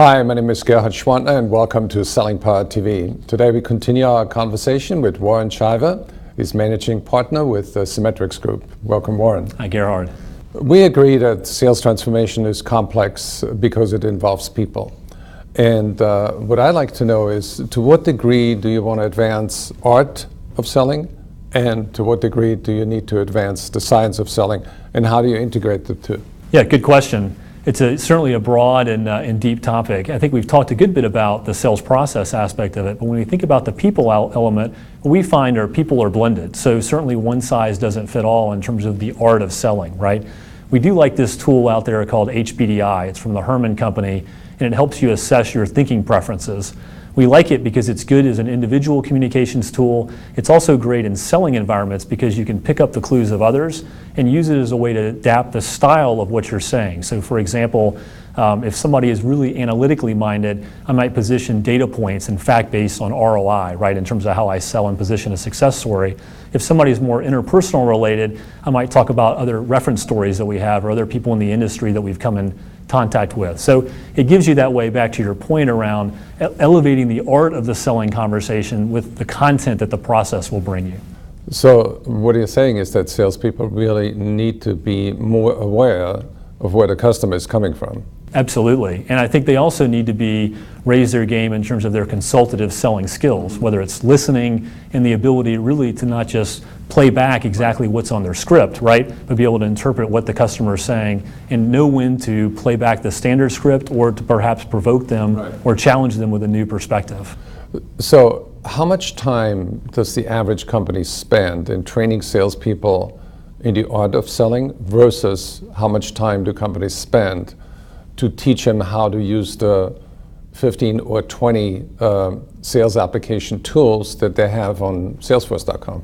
Hi, my name is Gerhard Schwantner and welcome to Selling Power TV. Today we continue our conversation with Warren Shiver. He's managing partner with the Cimetrix Group. Welcome, Warren. Hi, Gerhard. We agree that sales transformation is complex because it involves people. And what I'd like to know is, to what degree do you want to advance art of selling, and to what degree do you need to advance the science of selling, and how do you integrate the two? Yeah, good question. It's certainly a broad and deep topic. I think we've talked a good bit about the sales process aspect of it, but when we think about the people element, what we find are people are blended. So certainly one size doesn't fit all in terms of the art of selling, right? We do like this tool out there called HBDI. It's from the Herman Company, and it helps you assess your thinking preferences. We like it because it's good as an individual communications tool. It's also great in selling environments because you can pick up the clues of others and use it as a way to adapt the style of what you're saying. So for example, if somebody is really analytically minded, I might position data points and fact-based on ROI, right, in terms of how I sell and position a success story. If somebody is more interpersonal related, I might talk about other reference stories that we have or other people in the industry that we've come in contact with. So it gives you that way, back to your point around elevating the art of the selling conversation with the content that the process will bring you. So what you're saying is that salespeople really need to be more aware of where the customer is coming from. Absolutely, and I think they also need to raise their game in terms of their consultative selling skills, whether it's listening and the ability really to not just play back exactly what's on their script, right, but be able to interpret what the customer is saying and know when to play back the standard script or to perhaps provoke them or challenge them with a new perspective. So how much time does the average company spend in training salespeople in the art of selling versus how much time do companies spend to teach them how to use the 15 or 20 sales application tools that they have on Salesforce.com?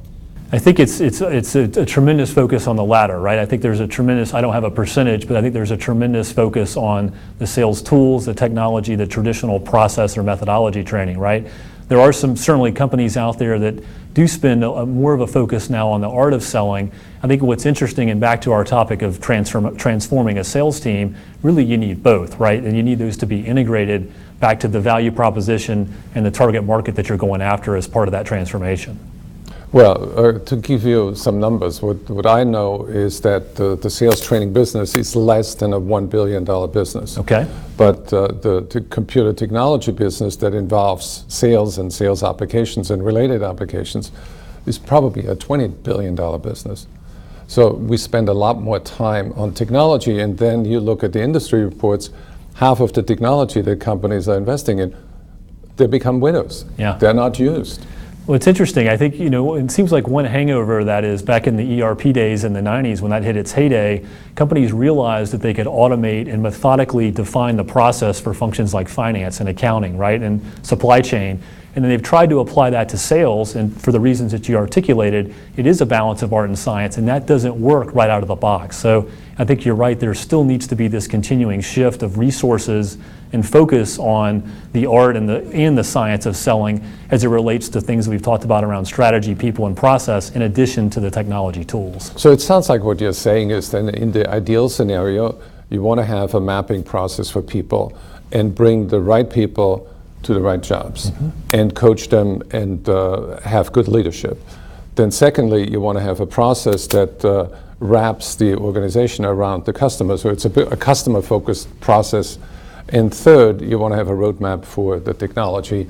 I think it's a tremendous focus on the latter, right? I think there's a tremendous, I don't have a percentage, but I think there's a tremendous focus on the sales tools, the technology, the traditional process or methodology training, right? There are certainly companies out there that do spend more of a focus now on the art of selling. I think what's interesting, and back to our topic of transforming a sales team, really you need both, right? And you need those to be integrated back to the value proposition and the target market that you're going after as part of that transformation. Well, to give you some numbers, what I know is that the sales training business is less than a $1 billion business. Okay. But the computer technology business that involves sales and sales applications and related applications is probably a $20 billion business. So we spend a lot more time on technology, and then you look at the industry reports, half of the technology that companies are investing in, they become widows. Yeah. They're not used. Well, it's interesting. I think, it seems like one hangover that is back in the ERP days in the 90s when that hit its heyday, companies realized that they could automate and methodically define the process for functions like finance and accounting, right, and supply chain. And then they've tried to apply that to sales, and for the reasons that you articulated, it is a balance of art and science, and that doesn't work right out of the box. So I think you're right, there still needs to be this continuing shift of resources and focus on the art and the science of selling as it relates to things that we've talked about around strategy, people, and process, in addition to the technology tools. So it sounds like what you're saying is that in the ideal scenario, you want to have a mapping process for people and bring the right people to the right jobs and coach them and have good leadership. Then secondly, you want to have a process that wraps the organization around the customer, so it's a customer-focused process. And third, you want to have a roadmap for the technology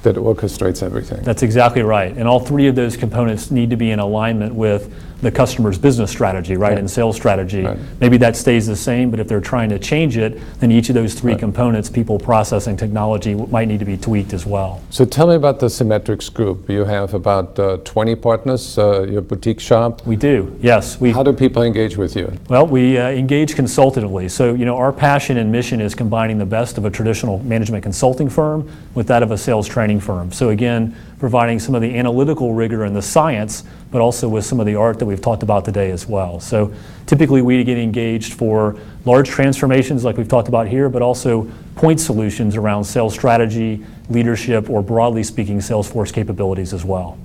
that orchestrates everything. That's exactly right. And all three of those components need to be in alignment with the customer's business strategy, right, and sales strategy. Right. Maybe that stays the same, but if they're trying to change it, then each of those three components, people, process, and technology, might need to be tweaked as well. So tell me about the Cimetrix Group. You have about 20 partners, your boutique shop? We do, yes. How do people engage with you? Well, we engage consultatively. So, our passion and mission is combining the best of a traditional management consulting firm with that of a sales training firm. So again, providing some of the analytical rigor and the science, but also with some of the art that we've talked about today as well. So typically we get engaged for large transformations like we've talked about here, but also point solutions around sales strategy, leadership, or broadly speaking, Salesforce capabilities as well.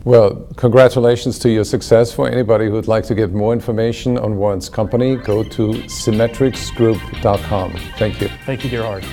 Well, congratulations to your success. For anybody who would like to get more information on Warren's company, go to cimetrixgroup.com. Thank you. Thank you, Gerhard.